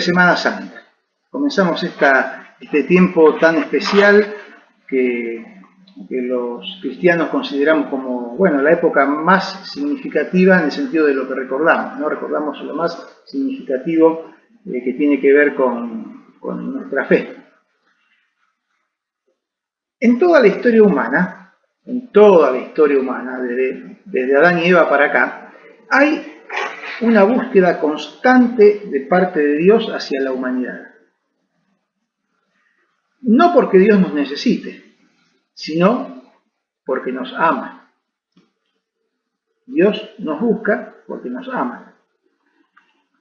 Semana Santa. Comenzamos este tiempo tan especial que los cristianos consideramos como, bueno, la época más significativa en el sentido de lo que recordamos, ¿no? Recordamos lo más significativo que tiene que ver con nuestra fe. En toda la historia humana, desde Adán y Eva para acá, hay una búsqueda constante de parte de Dios hacia la humanidad. No porque Dios nos necesite, sino porque nos ama. Dios nos busca porque nos ama.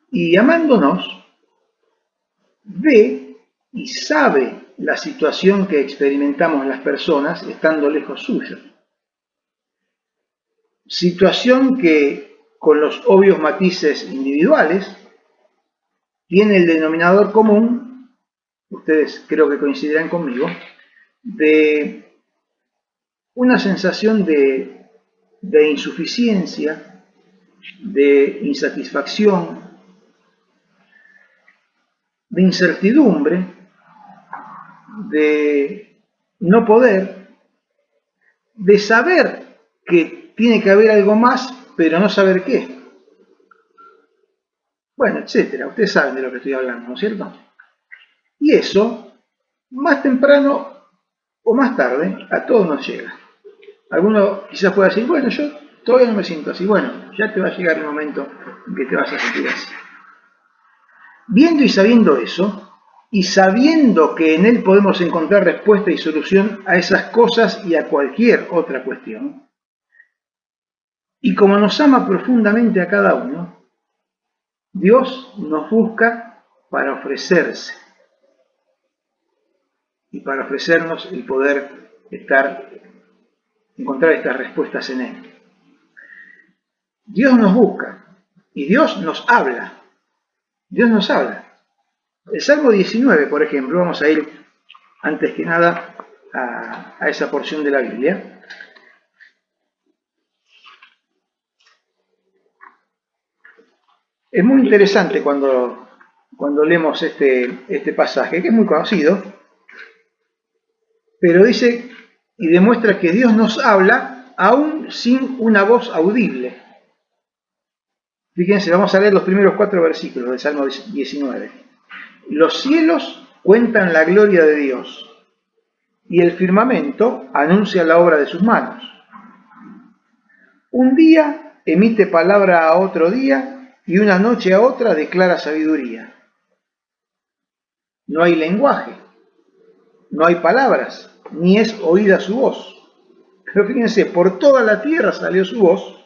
Y amándonos, ve y sabe la situación que experimentamos las personas estando lejos suyo. Situación que, con los obvios matices individuales, tiene el denominador común, ustedes creo que coincidirán conmigo, de una sensación de insuficiencia, de insatisfacción, de incertidumbre, de no poder, de saber que tiene que haber algo más, pero no saber qué. Bueno, etcétera. Ustedes saben de lo que estoy hablando, ¿no es cierto? Y eso, más temprano o más tarde, a todos nos llega. Alguno quizás pueda decir, bueno, yo todavía no me siento así. Bueno, ya te va a llegar el momento en que te vas a sentir así. Viendo y sabiendo eso, y sabiendo que en él podemos encontrar respuesta y solución a esas cosas y a cualquier otra cuestión, y como nos ama profundamente a cada uno, Dios nos busca para ofrecerse y para ofrecernos el poder encontrar estas respuestas en él. Dios nos busca y Dios nos habla. Dios nos habla. El Salmo 19, por ejemplo, vamos a ir antes que nada a esa porción de la Biblia. Es muy interesante cuando leemos este pasaje, que es muy conocido, pero dice y demuestra que Dios nos habla aún sin una voz audible. Fíjense, vamos a leer los primeros 4 versículos del Salmo 19. Los cielos cuentan la gloria de Dios, y el firmamento anuncia la obra de sus manos. Un día emite palabra a otro día, y una noche a otra declara sabiduría. No hay lenguaje, no hay palabras, ni es oída su voz. Pero fíjense, por toda la tierra salió su voz,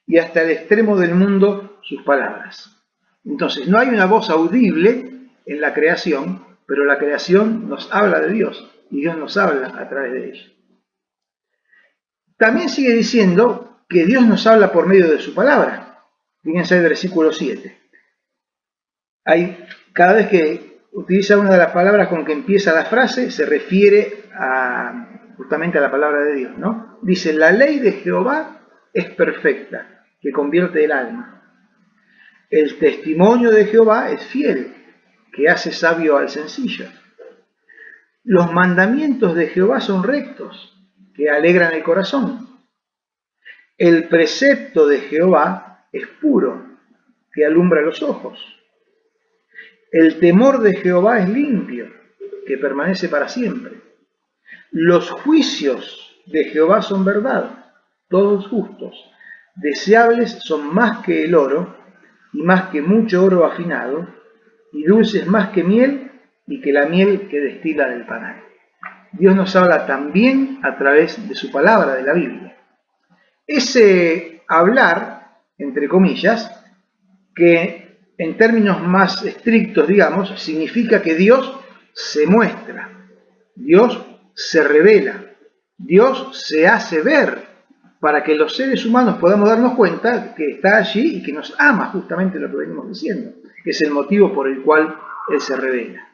y hasta el extremo del mundo sus palabras. Entonces, no hay una voz audible en la creación, pero la creación nos habla de Dios, y Dios nos habla a través de ella. También sigue diciendo que Dios nos habla por medio de su palabra. Fíjense el versículo 7. Cada vez que utiliza una de las palabras con que empieza la frase, se refiere justamente a la palabra de Dios, ¿no? Dice, la ley de Jehová es perfecta, que convierte el alma. El testimonio de Jehová es fiel, que hace sabio al sencillo. Los mandamientos de Jehová son rectos, que alegran el corazón. El precepto de Jehová es puro, que alumbra los ojos. El temor de Jehová es limpio, que permanece para siempre. Los juicios de Jehová son verdad, todos justos. Deseables son más que el oro, y más que mucho oro afinado, y dulces más que miel, y que la miel que destila del panal. Dios nos habla también a través de su palabra, de la Biblia. Ese hablar, entre comillas, que en términos más estrictos, digamos, significa que Dios se muestra, Dios se revela, Dios se hace ver, para que los seres humanos podamos darnos cuenta que está allí y que nos ama, justamente lo que venimos diciendo, que es el motivo por el cual Él se revela.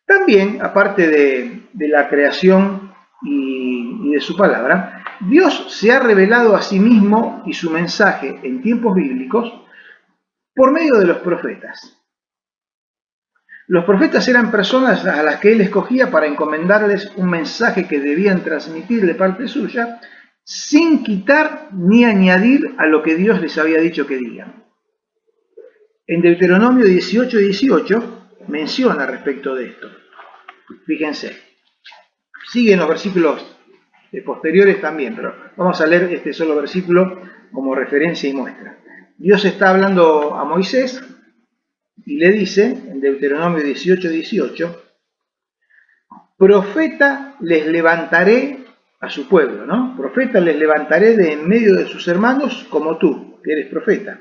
También, aparte de la creación y de su palabra, Dios se ha revelado a sí mismo y su mensaje en tiempos bíblicos por medio de los profetas. Los profetas eran personas a las que él escogía para encomendarles un mensaje que debían transmitir de parte suya, sin quitar ni añadir a lo que Dios les había dicho que digan. En Deuteronomio 18:18 menciona respecto de esto. Fíjense, siguen los versículos posteriores también, pero vamos a leer este solo versículo como referencia y muestra. Dios está hablando a Moisés y le dice, en Deuteronomio 18:18, profeta les levantaré a su pueblo, ¿no? Profeta les levantaré de en medio de sus hermanos como tú, que eres profeta.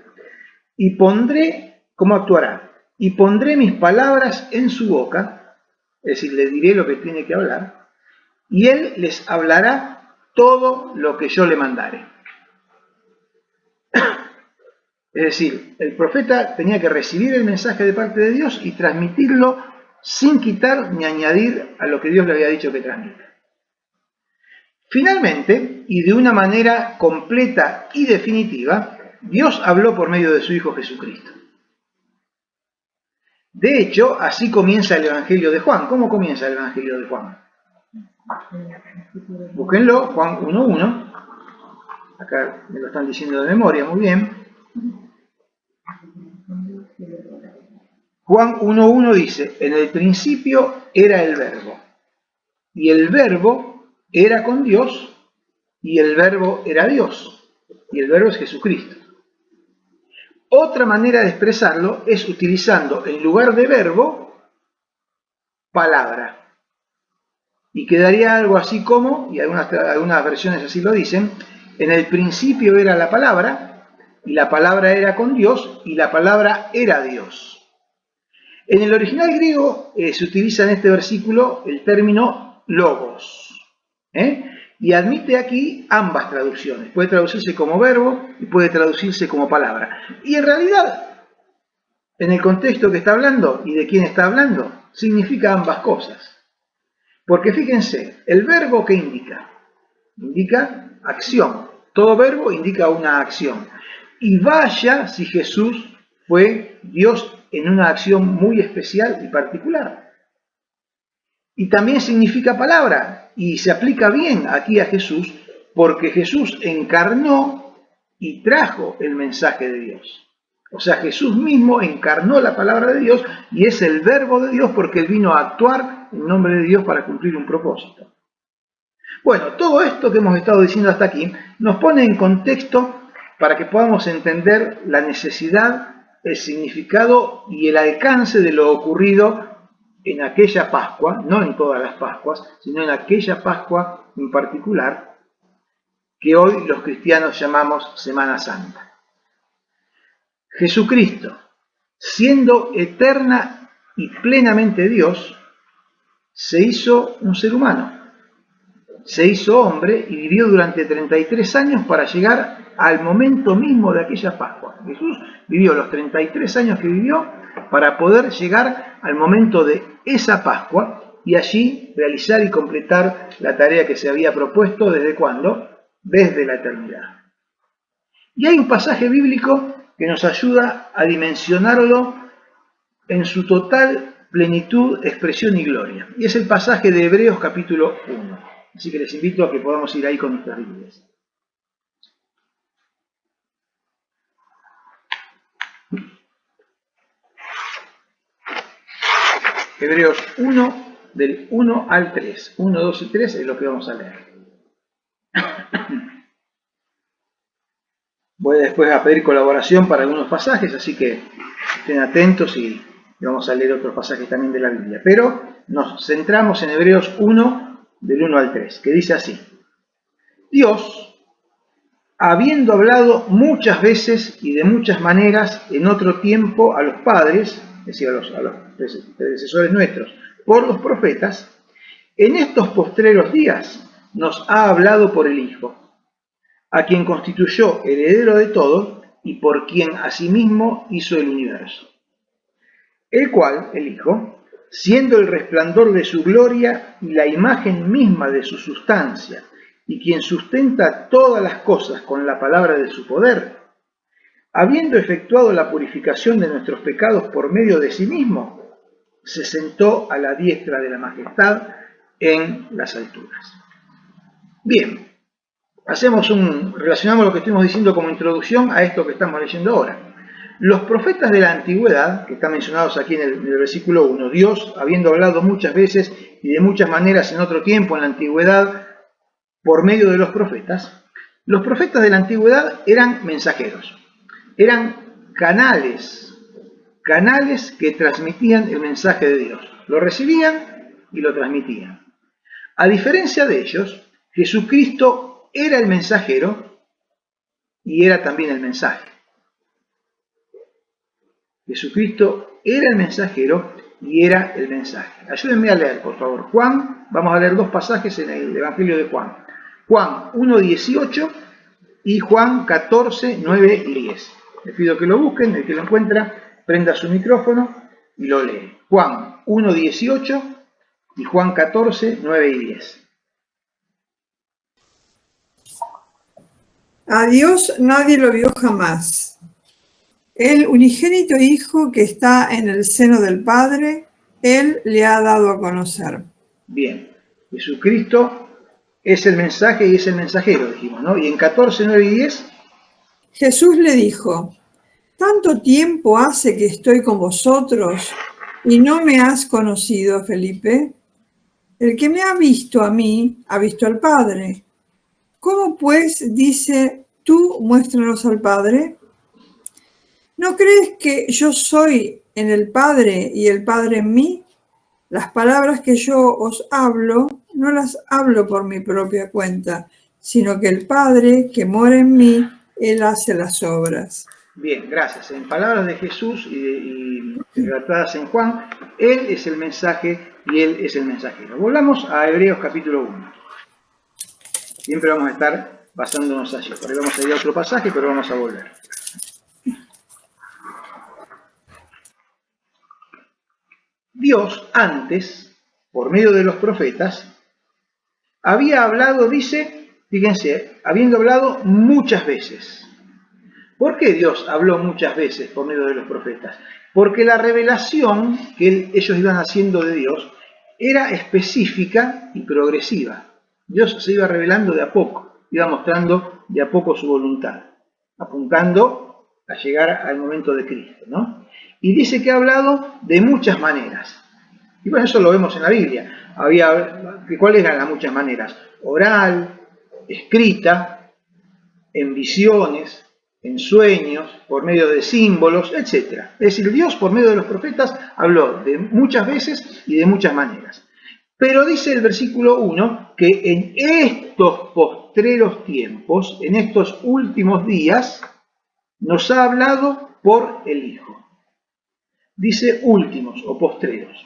Y pondré, ¿cómo actuará? Y pondré mis palabras en su boca, es decir, le diré lo que tiene que hablar, y él les hablará todo lo que yo le mandare. Es decir, el profeta tenía que recibir el mensaje de parte de Dios y transmitirlo sin quitar ni añadir a lo que Dios le había dicho que transmita. Finalmente, y de una manera completa y definitiva, Dios habló por medio de su Hijo Jesucristo. De hecho, así comienza el Evangelio de Juan. ¿Cómo comienza el Evangelio de Juan? Búsquenlo, Juan 1:1. Acá me lo están diciendo de memoria, muy bien. Juan 1:1 dice, en el principio era el Verbo, y el Verbo era con Dios, y el Verbo era Dios, y el Verbo es Jesucristo. Otra manera de expresarlo es utilizando en lugar de verbo, palabra. Y quedaría algo así como, y algunas versiones así lo dicen, en el principio era la palabra, y la palabra era con Dios, y la palabra era Dios. En el original griego se utiliza en este versículo el término logos, y admite aquí ambas traducciones. Puede traducirse como verbo y puede traducirse como palabra. Y en realidad, en el contexto que está hablando y de quién está hablando, significa ambas cosas. Porque fíjense, el verbo ¿qué indica? Indica acción. Todo verbo indica una acción. Y vaya si Jesús fue Dios en una acción muy especial y particular. Y también significa palabra, y se aplica bien aquí a Jesús, porque Jesús encarnó y trajo el mensaje de Dios. O sea, Jesús mismo encarnó la palabra de Dios y es el verbo de Dios porque él vino a actuar en nombre de Dios para cumplir un propósito. Bueno, todo esto que hemos estado diciendo hasta aquí nos pone en contexto para que podamos entender la necesidad, el significado y el alcance de lo ocurrido en aquella Pascua, no en todas las Pascuas, sino en aquella Pascua en particular, que hoy los cristianos llamamos Semana Santa. Jesucristo, siendo eterna y plenamente Dios, se hizo un ser humano. Se hizo hombre y vivió durante 33 años para llegar al momento mismo de aquella Pascua. Jesús vivió los 33 años que vivió para poder llegar al momento de esa Pascua y allí realizar y completar la tarea que se había propuesto ¿desde cuándo? Desde la eternidad. Y hay un pasaje bíblico que nos ayuda a dimensionarlo en su total plenitud, expresión y gloria. Y es el pasaje de Hebreos capítulo 1. Así que les invito a que podamos ir ahí con nuestras Biblias. Hebreos 1, del 1 al 3. 1, 2 y 3 es lo que vamos a leer. Voy después a pedir colaboración para algunos pasajes, así que estén atentos y vamos a leer otros pasajes también de la Biblia. Pero nos centramos en Hebreos 1, del 1 al 3, que dice así. Dios, habiendo hablado muchas veces y de muchas maneras en otro tiempo a los padres, es decir, a los predecesores nuestros, por los profetas, en estos postreros días nos ha hablado por el Hijo, a quien constituyó heredero de todo y por quien asimismo hizo el universo. El cual, el Hijo, siendo el resplandor de su gloria y la imagen misma de su sustancia, y quien sustenta todas las cosas con la palabra de su poder, habiendo efectuado la purificación de nuestros pecados por medio de sí mismo, se sentó a la diestra de la majestad en las alturas. Bien, relacionamos lo que estuvimos diciendo como introducción a esto que estamos leyendo ahora. Los profetas de la antigüedad, que están mencionados aquí en el versículo 1, Dios, habiendo hablado muchas veces y de muchas maneras en otro tiempo, en la antigüedad, por medio de los profetas de la antigüedad eran mensajeros, eran canales que transmitían el mensaje de Dios. Lo recibían y lo transmitían. A diferencia de ellos, Jesucristo era el mensajero y era también el mensaje. Jesucristo era el mensajero y era el mensaje. Ayúdenme a leer, por favor. Juan, vamos a leer dos pasajes en el Evangelio de Juan. Juan 1:18 y Juan 14:9 y 10. Les pido que lo busquen, el que lo encuentra, prenda su micrófono y lo lee. Juan 1:18 y Juan 14:9 y 10. A Dios nadie lo vio jamás. El unigénito Hijo que está en el seno del Padre, Él le ha dado a conocer. Bien, Jesucristo es el mensaje y es el mensajero, dijimos, ¿no? Y en 14:9 y 10... Jesús le dijo: ¿tanto tiempo hace que estoy con vosotros y no me has conocido, Felipe? El que me ha visto a mí, ha visto al Padre. ¿Cómo pues dice, tú muéstranos al Padre? ¿No crees que yo soy en el Padre y el Padre en mí? Las palabras que yo os hablo, no las hablo por mi propia cuenta, sino que el Padre que mora en mí, Él hace las obras. Bien, gracias. En palabras de Jesús y relatadas en Juan, Él es el mensaje y Él es el mensajero. Volvamos a Hebreos capítulo 1. Siempre vamos a estar basándonos allí. Por ahí vamos a ir a otro pasaje, pero vamos a volver. Dios antes, por medio de los profetas, había hablado, dice, fíjense, habiendo hablado muchas veces. ¿Por qué Dios habló muchas veces por medio de los profetas? Porque la revelación que ellos iban haciendo de Dios era específica y progresiva. Dios se iba revelando de a poco, iba mostrando de a poco su voluntad, apuntando a llegar al momento de Cristo, ¿no? Y dice que ha hablado de muchas maneras. Y bueno, eso lo vemos en la Biblia. ¿Cuáles eran las muchas maneras? Oral, escrita, en visiones, en sueños, por medio de símbolos, etc. Es decir, Dios por medio de los profetas habló de muchas veces y de muchas maneras. Pero dice el versículo 1 que en estos postreros tiempos, en estos últimos días, nos ha hablado por el Hijo. Dice últimos o postreros.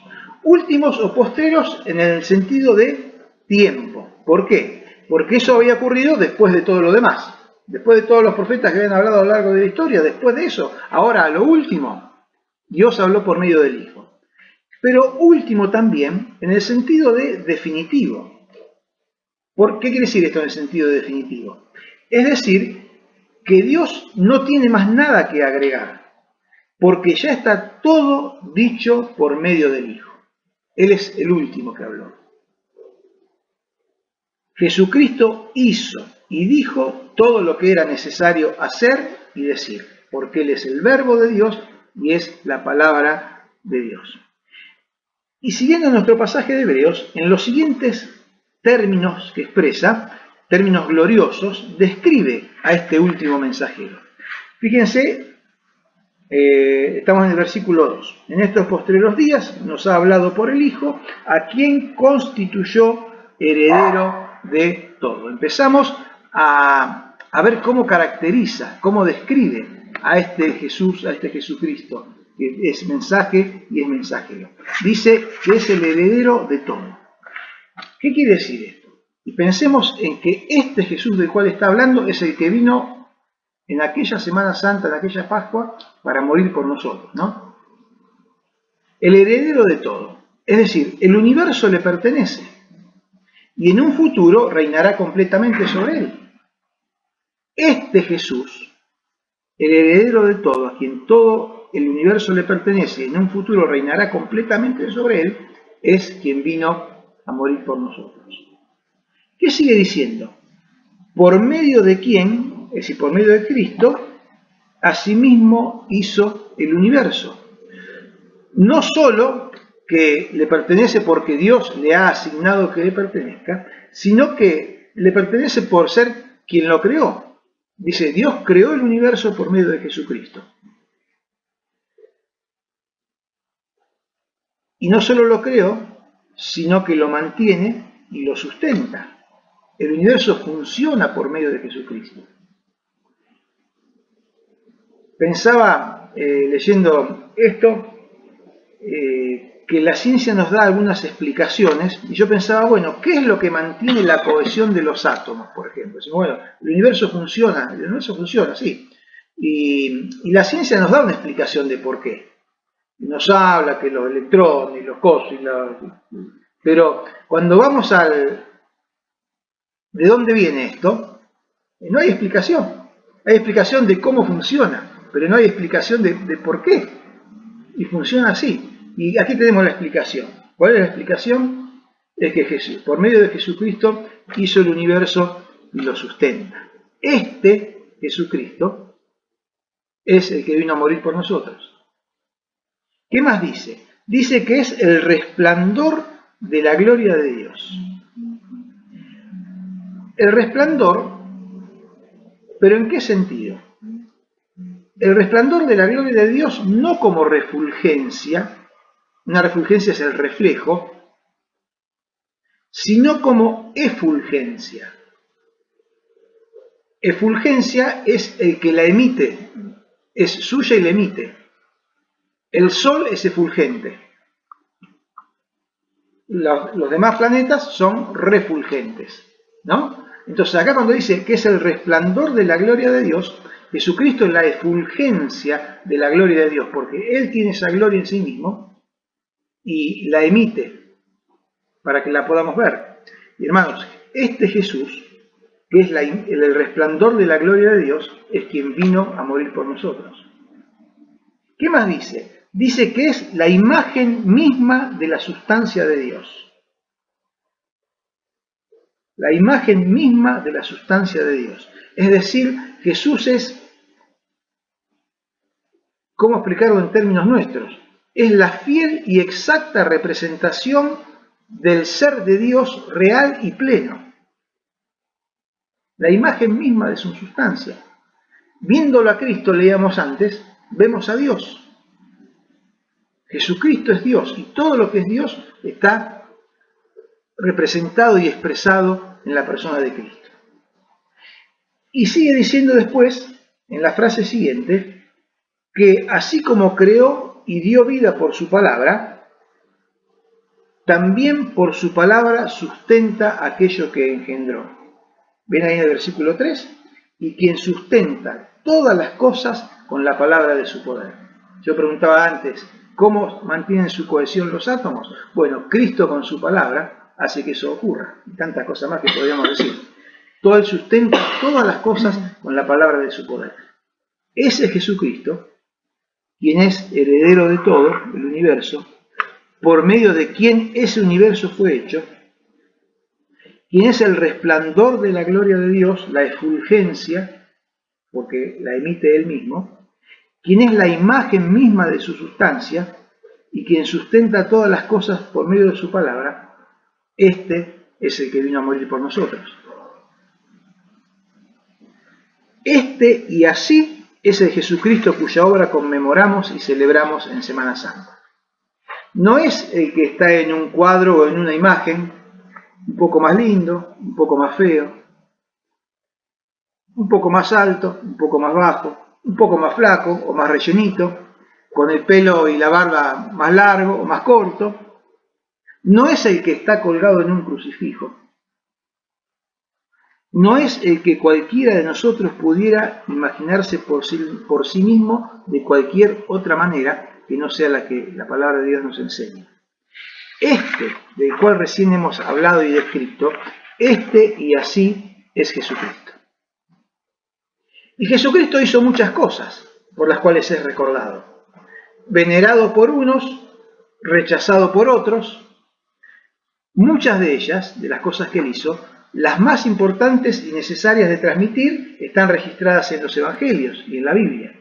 Últimos o postreros en el sentido de tiempo. ¿Por qué? Porque eso había ocurrido después de todo lo demás. Después de todos los profetas que habían hablado a lo largo de la historia, después de eso, ahora a lo último, Dios habló por medio del Hijo. Pero último también en el sentido de definitivo. ¿Por qué quiere decir esto en el sentido de definitivo? Es decir, que Dios no tiene más nada que agregar, porque ya está todo dicho por medio del Hijo. Él es el último que habló. Jesucristo hizo y dijo todo lo que era necesario hacer y decir, porque Él es el verbo de Dios y es la palabra de Dios. Y siguiendo nuestro pasaje de Hebreos, en los siguientes términos que expresa, términos gloriosos, describe a este último mensajero. Fíjense, estamos en el versículo 2. En estos postreros días nos ha hablado por el Hijo, a quien constituyó heredero de todo. Empezamos a ver cómo caracteriza, cómo describe a este Jesús, a este Jesucristo, que es mensaje y es mensajero. Dice que es el heredero de todo. ¿Qué quiere decir esto? Y pensemos en que este Jesús del cual está hablando es el que vino en aquella Semana Santa, en aquella Pascua, para morir por nosotros, ¿no? El heredero de todo. Es decir, el universo le pertenece y en un futuro reinará completamente sobre él. Este Jesús, el heredero de todo, a quien todo el universo le pertenece y en un futuro reinará completamente sobre él, es quien vino a morir por nosotros. ¿Qué sigue diciendo? Por medio de quién, es decir, por medio de Cristo, asimismo hizo el universo. No solo que le pertenece porque Dios le ha asignado que le pertenezca, sino que le pertenece por ser quien lo creó. Dice, Dios creó el universo por medio de Jesucristo. Y no solo lo creó, sino que lo mantiene y lo sustenta. El universo funciona por medio de Jesucristo. Pensaba, leyendo esto, que la ciencia nos da algunas explicaciones, y yo pensaba, bueno, ¿qué es lo que mantiene la cohesión de los átomos, por ejemplo? Bueno, el universo funciona, sí, y la ciencia nos da una explicación de por qué. Nos habla que los electrones, los cosas, pero cuando vamos al ¿de dónde viene esto? No hay explicación. Hay explicación de cómo funciona, pero no hay explicación de por qué. Y funciona así. Y aquí tenemos la explicación. ¿Cuál es la explicación? Es que Jesús, por medio de Jesucristo, hizo el universo y lo sustenta. Este Jesucristo es el que vino a morir por nosotros. ¿Qué más dice? Dice que es el resplandor de la gloria de Dios. El resplandor, ¿pero en qué sentido? El resplandor de la gloria de Dios no como refulgencia, una refulgencia es el reflejo, sino como efulgencia. Efulgencia es el que la emite, es suya y la emite. El Sol es efulgente. Los demás planetas son refulgentes, ¿no? Entonces acá cuando dice que es el resplandor de la gloria de Dios, Jesucristo es la efulgencia de la gloria de Dios, porque Él tiene esa gloria en sí mismo y la emite para que la podamos ver. Y hermanos, este Jesús, que es el resplandor de la gloria de Dios, es quien vino a morir por nosotros. ¿Qué más dice? Dice que es la imagen misma de la sustancia de Dios. La imagen misma de la sustancia de Dios. Es decir, Jesús es, ¿cómo explicarlo en términos nuestros? Es la fiel y exacta representación del ser de Dios real y pleno. La imagen misma de su sustancia. Viéndolo a Cristo, leíamos antes, vemos a Dios. Jesucristo es Dios y todo lo que es Dios está representado y expresado en la persona de Cristo. Y sigue diciendo después, en la frase siguiente, que así como creó y dio vida por su palabra, también por su palabra sustenta aquello que engendró. ¿Ven ahí en el versículo 3? Y quien sustenta todas las cosas con la palabra de su poder. Yo preguntaba antes, ¿cómo mantienen su cohesión los átomos? Bueno, Cristo con su palabra hace que eso ocurra. Y tantas cosas más que podríamos decir. Todo Él sustenta todas las cosas con la palabra de su poder. Ese es Jesucristo, quien es heredero de todo, el universo, por medio de quien ese universo fue hecho, quien es el resplandor de la gloria de Dios, la efulgencia, porque la emite Él mismo, quien es la imagen misma de su sustancia y quien sustenta todas las cosas por medio de su palabra, este es el que vino a morir por nosotros. Este y así es el Jesucristo cuya obra conmemoramos y celebramos en Semana Santa. No es el que está en un cuadro o en una imagen, un poco más lindo, un poco más feo, un poco más alto, un poco más bajo, un poco más flaco o más rellenito, con el pelo y la barba más largo o más corto. No es el que está colgado en un crucifijo. No es el que cualquiera de nosotros pudiera imaginarse por sí mismo de cualquier otra manera que no sea la que la palabra de Dios nos enseña. Este, del cual recién hemos hablado y descrito, este y así es Jesucristo. Y Jesucristo hizo muchas cosas por las cuales es recordado. venerado por unos, rechazado por otros. Muchas de ellas, de las cosas que él hizo, las más importantes y necesarias de transmitir, están registradas en los evangelios y en la Biblia.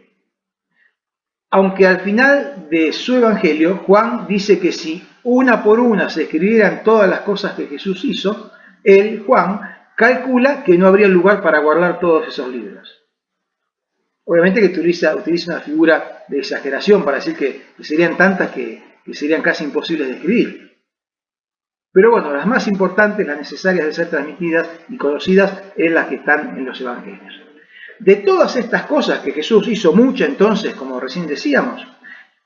Aunque al final de su evangelio, Juan dice que si una por una se escribieran todas las cosas que Jesús hizo, él, Juan, calcula que no habría lugar para guardar todos esos libros. Obviamente que utiliza una figura de exageración para decir que serían tantas que serían casi imposibles de escribir. Pero bueno, las más importantes, las necesarias de ser transmitidas y conocidas, es las que están en los evangelios. De todas estas cosas que Jesús hizo muchas entonces, como recién decíamos,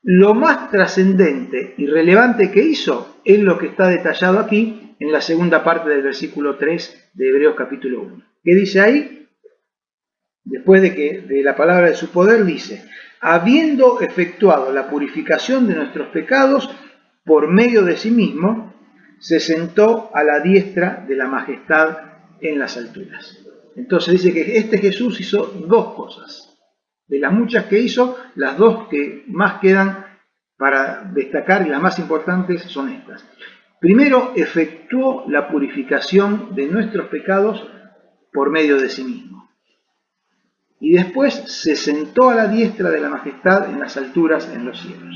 lo más trascendente y relevante que hizo es lo que está detallado aquí en la segunda parte del versículo 3 de Hebreos capítulo 1. ¿Qué dice ahí? Después de la palabra de su poder, dice: habiendo efectuado la purificación de nuestros pecados por medio de sí mismo, se sentó a la diestra de la majestad en las alturas. Entonces dice que este Jesús hizo dos cosas. De las muchas que hizo, las dos que más quedan para destacar y las más importantes son estas. Primero, efectuó la purificación de nuestros pecados por medio de sí mismo. Y después se sentó a la diestra de la majestad en las alturas, en los cielos.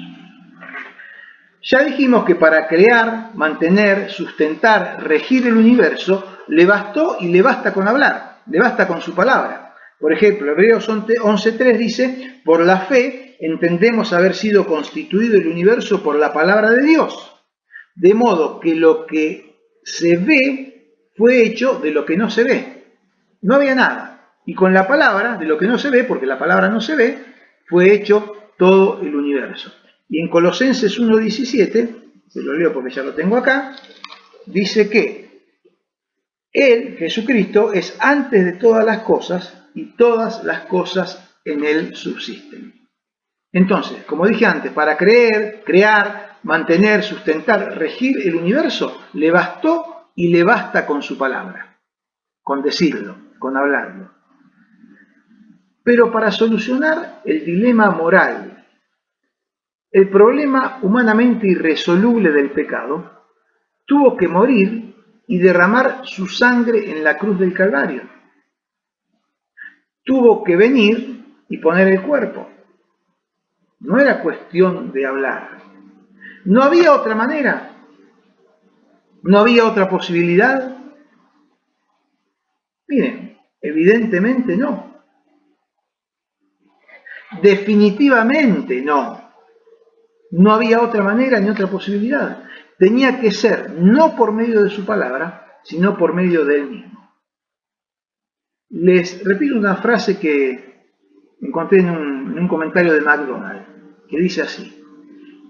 Ya dijimos que para crear, mantener, sustentar, regir el universo, le bastó y le basta con hablar, le basta con su palabra. Por ejemplo, Hebreos 11:3 dice: por la fe entendemos haber sido constituido el universo por la palabra de Dios, de modo que lo que se ve fue hecho de lo que no se ve. No había nada. Y con la palabra, de lo que no se ve, porque la palabra no se ve, fue hecho todo el universo. Y en Colosenses 1:17, se lo leo porque ya lo tengo acá, dice que Él, Jesucristo, es antes de todas las cosas y todas las cosas en Él subsisten. Entonces, como dije antes, para crear, mantener, sustentar, regir el universo, le bastó y le basta con su palabra, con decirlo, con hablarlo. Pero para solucionar el dilema moral, el problema humanamente irresoluble del pecado, tuvo que morir y derramar su sangre en la cruz del Calvario. Tuvo que venir y poner el cuerpo. No era cuestión de hablar. No había otra manera. No había otra posibilidad. Miren, evidentemente no. Definitivamente no. No había otra manera ni otra posibilidad. Tenía que ser no por medio de su palabra, sino por medio de él mismo. Les repito una frase que encontré en un comentario de MacDonald, que dice así: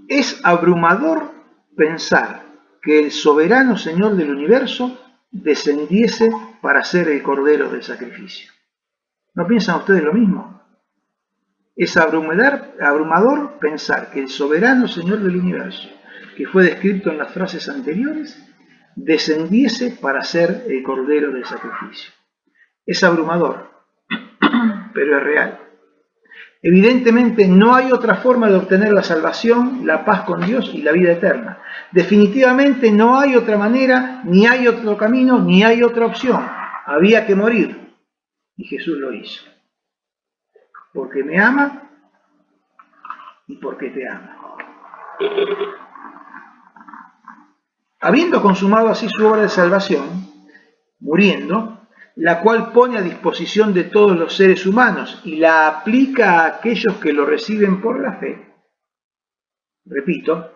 es abrumador pensar que el soberano Señor del universo descendiese para ser el cordero del sacrificio. ¿No piensan ustedes lo mismo? Es abrumador pensar que el soberano Señor del universo, que fue descrito en las frases anteriores, descendiese para ser el cordero del sacrificio. Es abrumador, pero es real. Evidentemente no hay otra forma de obtener la salvación, la paz con Dios y la vida eterna. Definitivamente no hay otra manera, ni hay otro camino, ni hay otra opción. Había que morir, y Jesús lo hizo. Porque me ama y porque te ama. Habiendo consumado así su obra de salvación, muriendo, la cual pone a disposición de todos los seres humanos y la aplica a aquellos que lo reciben por la fe. Repito,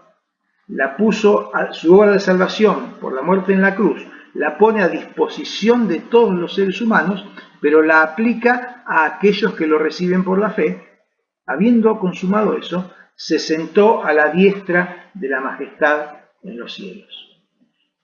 la puso a su obra de salvación por la muerte en la cruz, la pone a disposición de todos los seres humanos, pero la aplica a aquellos que lo reciben por la fe. Habiendo consumado eso, se sentó a la diestra de la majestad en los cielos.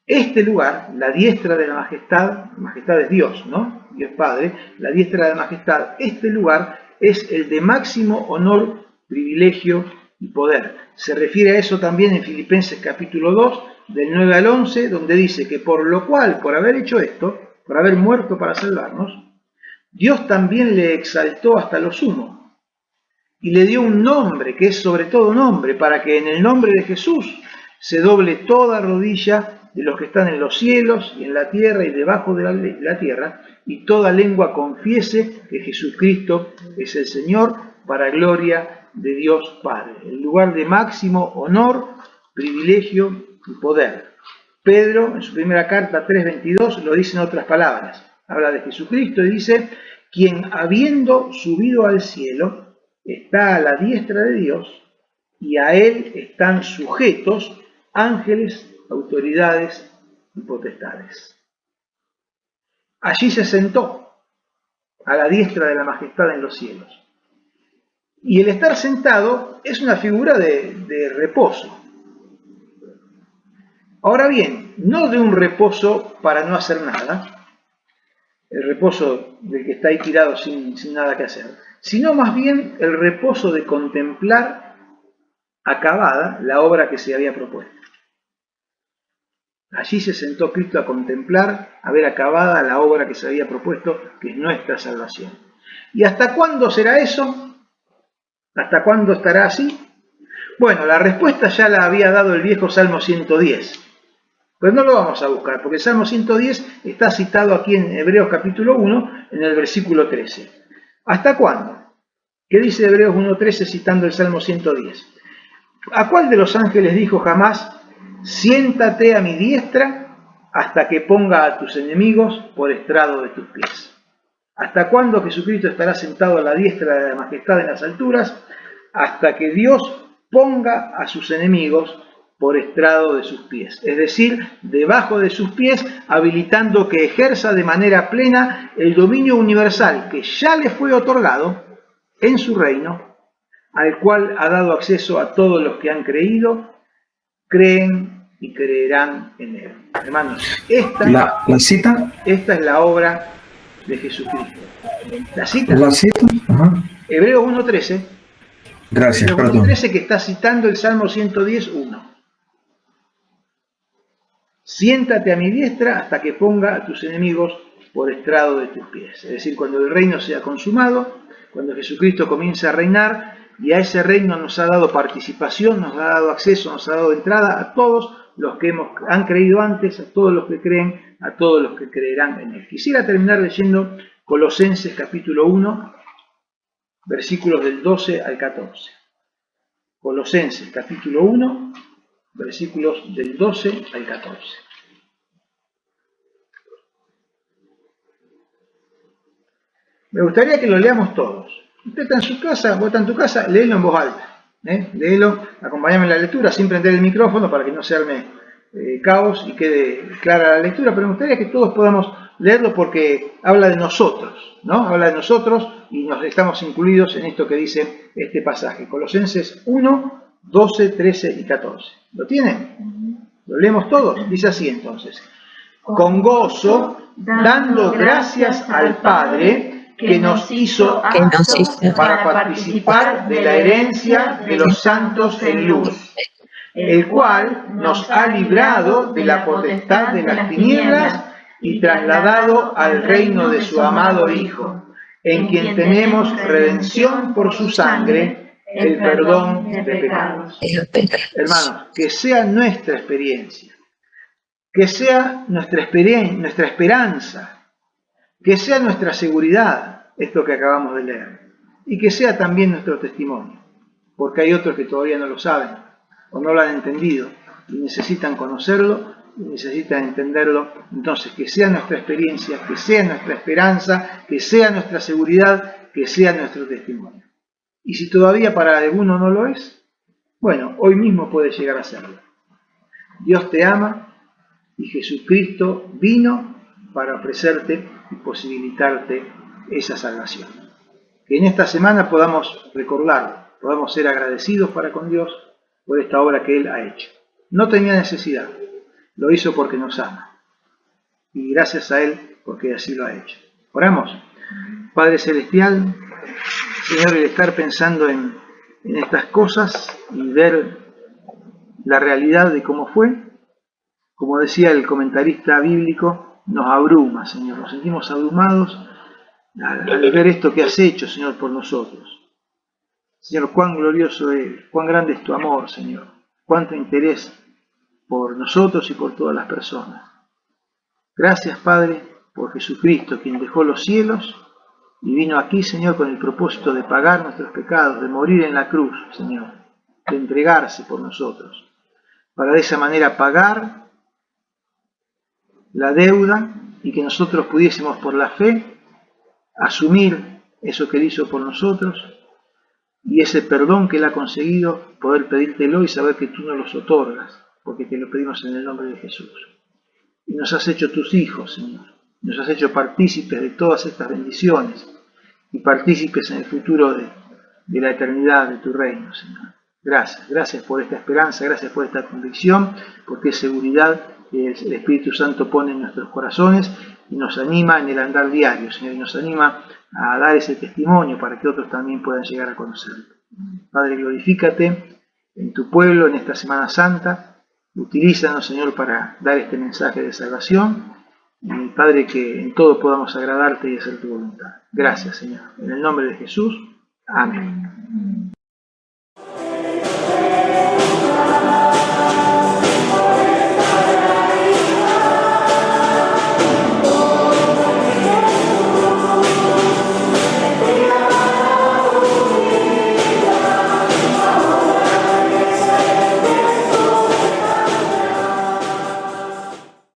Este lugar, la diestra de la majestad es Dios, ¿no? Dios Padre, la diestra de la majestad, este lugar es el de máximo honor, privilegio y poder. Se refiere a eso también en Filipenses capítulo 2, del 9 al 11, donde dice que por lo cual, por haber hecho esto, por haber muerto para salvarnos, Dios también le exaltó hasta lo sumo y le dio un nombre, que es sobre todo nombre, para que en el nombre de Jesús se doble toda rodilla de los que están en los cielos y en la tierra y debajo de la tierra, y toda lengua confiese que Jesucristo es el Señor, para gloria de Dios Padre. El lugar de máximo honor, privilegio y poder. Pedro, en su primera carta 3:22, lo dice en otras palabras. Habla de Jesucristo y dice: quien habiendo subido al cielo, está a la diestra de Dios, y a él están sujetos ángeles, autoridades y potestades. Allí se sentó, a la diestra de la majestad en los cielos. Y el estar sentado es una figura de reposo. Ahora bien, no de un reposo para no hacer nada, el reposo del que está ahí tirado sin nada que hacer, sino más bien el reposo de contemplar acabada la obra que se había propuesto. Allí se sentó Cristo a contemplar, a ver acabada la obra que se había propuesto, que es nuestra salvación. ¿Y hasta cuándo será eso? ¿Hasta cuándo estará así? Bueno, la respuesta ya la había dado el viejo Salmo 110. Pero no lo vamos a buscar, porque el Salmo 110 está citado aquí en Hebreos capítulo 1, en el versículo 13. ¿Hasta cuándo? ¿Qué dice Hebreos 1:13 citando el Salmo 110? ¿A cuál de los ángeles dijo jamás: siéntate a mi diestra hasta que ponga a tus enemigos por estrado de tus pies? ¿Hasta cuándo Jesucristo estará sentado a la diestra de la majestad en las alturas? Hasta que Dios ponga a sus enemigos por estrado de sus pies, es decir, debajo de sus pies, habilitando que ejerza de manera plena el dominio universal que ya le fue otorgado en su reino, al cual ha dado acceso a todos los que han creído, creen y creerán en él. Hermanos, esta es la obra de Jesucristo. ¿La cita? Ajá. Hebreos 1:13. Gracias, Hebreos perdón. 1:13, que está citando el Salmo 110:1. Siéntate a mi diestra hasta que ponga a tus enemigos por estrado de tus pies. Es decir, cuando el reino sea consumado, cuando Jesucristo comience a reinar, y a ese reino nos ha dado participación, nos ha dado acceso, nos ha dado entrada a todos los que han creído antes, a todos los que creen, a todos los que creerán en él. Quisiera terminar leyendo Colosenses capítulo 1, versículos del 12 al 14. Colosenses capítulo 1, versículos del 12 al 14. Me gustaría que lo leamos todos. Usted está en su casa, vos estás en tu casa, léelo en voz alta. Léelo, acompáñame en la lectura sin prender el micrófono para que no se arme caos y quede clara la lectura, pero me gustaría que todos podamos leerlo porque habla de nosotros, ¿no? Habla de nosotros y nos estamos incluidos en esto que dice este pasaje. Colosenses 1, 12, 13 y 14. ¿Lo tienen? ¿Lo leemos todos? Dice así entonces: con gozo, dando gracias al Padre que nos hizo aptos para participar de la herencia de los santos en luz, el cual nos ha librado de la potestad de las tinieblas y trasladado al reino de su amado Hijo, en quien tenemos redención por su sangre, el perdón de pecados. Hermanos, que sea nuestra experiencia, que sea nuestra esperanza, que sea nuestra seguridad, esto que acabamos de leer, y que sea también nuestro testimonio, porque hay otros que todavía no lo saben o no lo han entendido y necesitan conocerlo y necesitan entenderlo. Entonces, que sea nuestra experiencia, que sea nuestra esperanza, que sea nuestra seguridad, que sea nuestro testimonio. Y si todavía para alguno no lo es, bueno, hoy mismo puede llegar a serlo. Dios te ama y Jesucristo vino para ofrecerte y posibilitarte esa salvación. Que en esta semana podamos recordarlo, podamos ser agradecidos para con Dios por esta obra que Él ha hecho. No tenía necesidad, lo hizo porque nos ama. Y gracias a Él porque así lo ha hecho. Oramos. Padre Celestial, Señor, el estar pensando en estas cosas y ver la realidad de cómo fue, como decía el comentarista bíblico, nos abruma, Señor. Nos sentimos abrumados al ver esto que has hecho, Señor, por nosotros. Señor, cuán glorioso es, cuán grande es tu amor, Señor, cuánto interés por nosotros y por todas las personas. Gracias, Padre, por Jesucristo, quien dejó los cielos y vino aquí, Señor, con el propósito de pagar nuestros pecados, de morir en la cruz, Señor, de entregarse por nosotros, para de esa manera pagar la deuda y que nosotros pudiésemos por la fe asumir eso que Él hizo por nosotros y ese perdón que Él ha conseguido, poder pedírtelo y saber que tú nos los otorgas, porque te lo pedimos en el nombre de Jesús. Y nos has hecho tus hijos, Señor. Nos has hecho partícipes de todas estas bendiciones y partícipes en el futuro de la eternidad de tu reino, Señor. Gracias, gracias por esta esperanza, gracias por esta convicción, porque es seguridad que el Espíritu Santo pone en nuestros corazones y nos anima en el andar diario, Señor, y nos anima a dar ese testimonio para que otros también puedan llegar a conocerlo. Padre, glorifícate en tu pueblo en esta Semana Santa, utilízanos, Señor, para dar este mensaje de salvación, y Padre, que en todo podamos agradarte y hacer tu voluntad. Gracias, Señor. En el nombre de Jesús, amén.